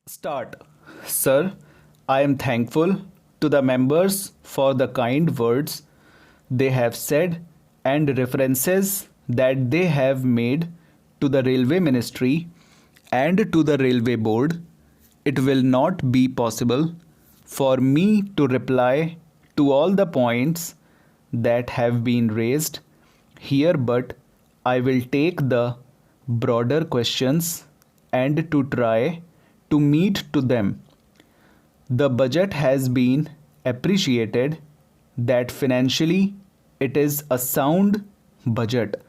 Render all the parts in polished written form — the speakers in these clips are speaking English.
Start. Sir, I am thankful to the members for the kind words they have said and references that they have made to the Railway Ministry and to the Railway Board. It will not be possible for me to reply to all the points that have been raised here, but I will take the broader questions and to try to meet to them. The budget has been appreciated that financially it is a sound budget.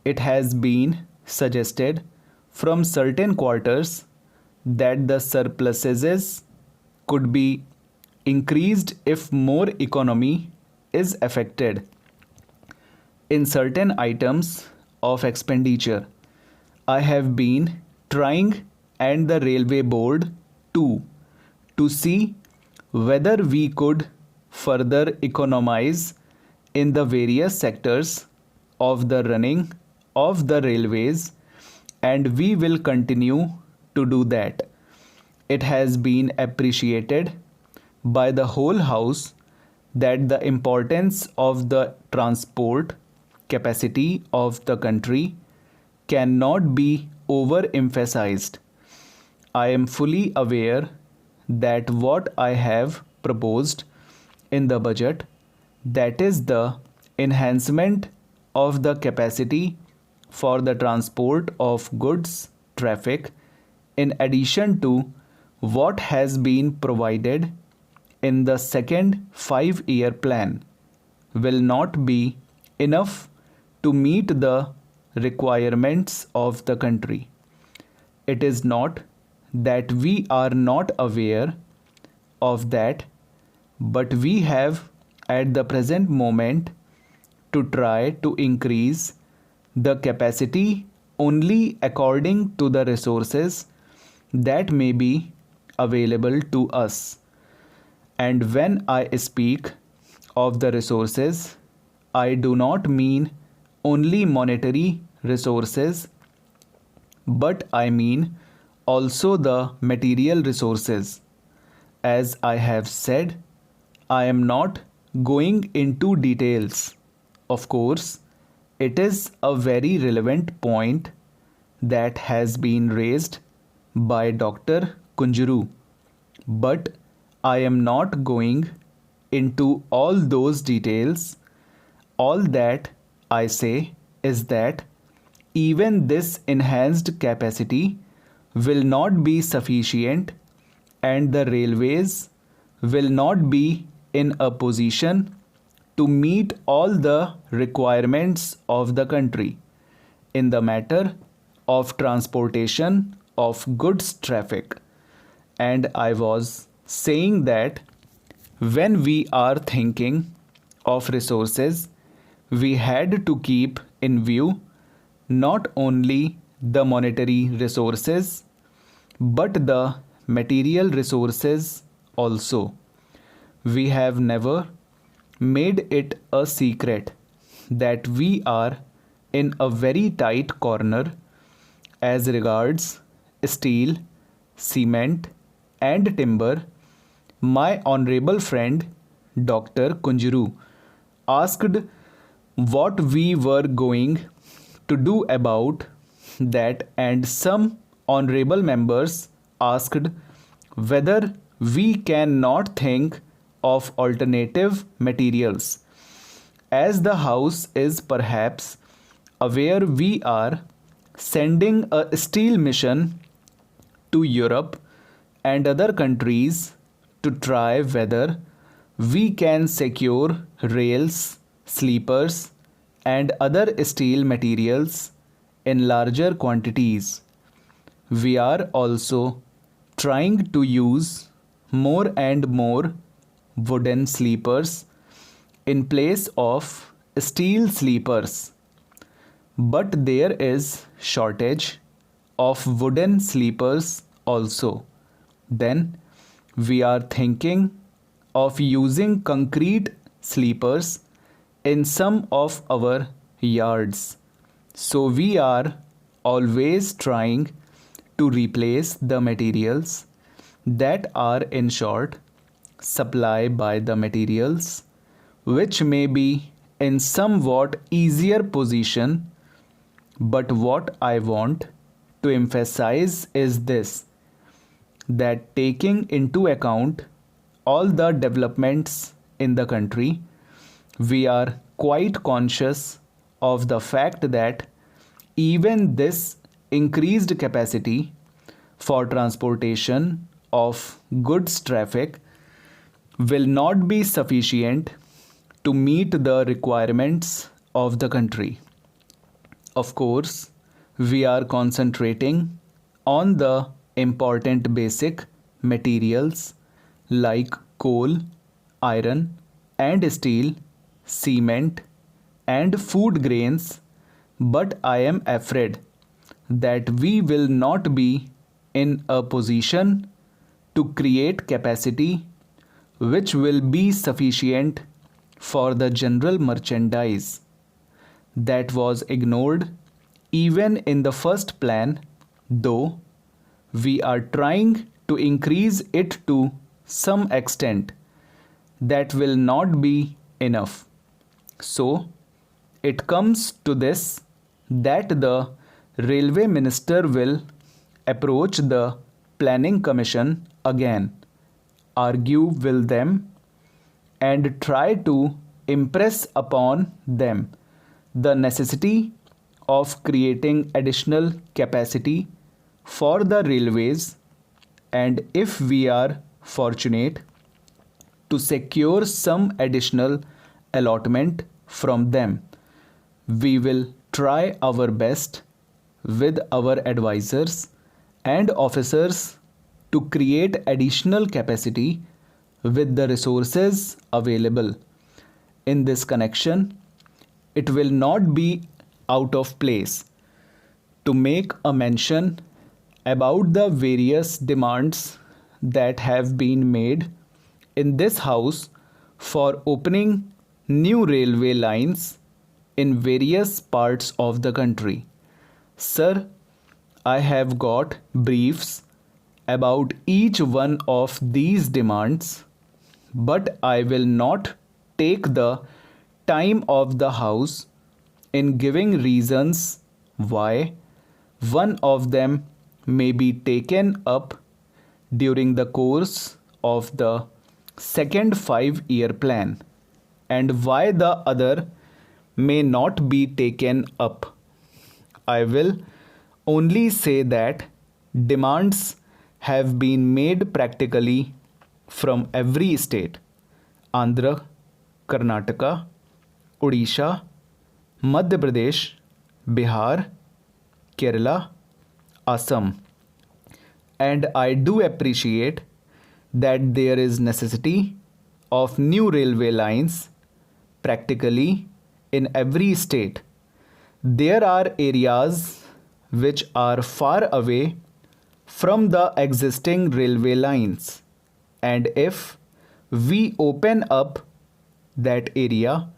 It has been suggested from certain quarters that the surpluses could be increased if more economy is affected in certain items of expenditure. I have been trying and the railway board too to see whether we could further economize in the various sectors of the running of the railways, and we will continue to do that. It has been appreciated by the whole house that the importance of the transport capacity of the country cannot be overemphasized. I am fully aware that what I have proposed in the budget, that is the enhancement of the capacity for the transport of goods traffic, in addition to what has been provided in the second 5-year plan, will not be enough to meet the requirements of the country. It is not that we are not aware of that, but we have at the present moment to try to increase the capacity only according to the resources that may be available to us. And when I speak of the resources, I do not mean only monetary resources, but I mean also the material resources. As I have said, I am not going into details. Of course, it is a very relevant point that has been raised by Dr. Kunjuru, but I am not going into all those details. All that I say is that even this enhanced capacity will not be sufficient, and the railways will not be in a position to meet all the requirements of the country in the matter of transportation of goods traffic. And I was saying that when we are thinking of resources, we had to keep in view not only the monetary resources but the material resources also. We have never made it a secret that we are in a very tight corner as regards steel, cement, and timber. My honorable friend Dr. Kunjuru asked what we were going to do about that, and some honorable members asked whether we cannot think of alternative materials. As the House is perhaps aware, we are sending a steel mission to Europe and other countries to try whether we can secure rails, sleepers, and other steel materials in larger quantities. We are also trying to use more and more wooden sleepers in place of steel sleepers. But there is shortage of wooden sleepers also. Then we are thinking of using concrete sleepers in some of our yards. So we are always trying to replace the materials that are in short supply by the materials which may be in somewhat easier position. But what I want to emphasize is this, that taking into account all the developments in the country, we are quite conscious of the fact that even this increased capacity for transportation of goods traffic will not be sufficient to meet the requirements of the country. Of course, we are concentrating on the important basic materials like coal, iron and steel, cement and food grains, but I am afraid that we will not be in a position to create capacity which will be sufficient for the general merchandise. That was ignored even in the first plan, though we are trying to increase it to some extent. That will not be enough. So it comes to this, that the railway minister will approach the planning commission again, argue with them and try to impress upon them the necessity of creating additional capacity for the railways, and if we are fortunate to secure some additional allotment from them, we will try our best with our advisors and officers to create additional capacity with the resources available. In this connection, it will not be out of place to make a mention about the various demands that have been made in this house for opening new railway lines in various parts of the country. Sir, I have got briefs about each one of these demands, but I will not take the time of the house in giving reasons why one of them may be taken up during the course of the second 5-year plan and why the other may not be taken up. I will only say that demands have been made practically from every state: Andhra, Karnataka, Odisha, Madhya Pradesh, Bihar, Kerala, Assam. And I do appreciate that there is necessity of new railway lines practically in every state. There are areas which are far away from the existing railway lines, and if we open up that area,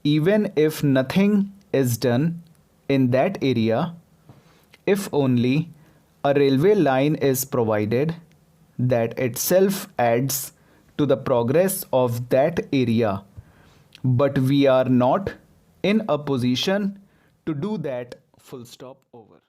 even if nothing is done in that area, if only a railway line is provided, that itself adds to the progress of that area. But we are not in a position to do that. Full stop. Over.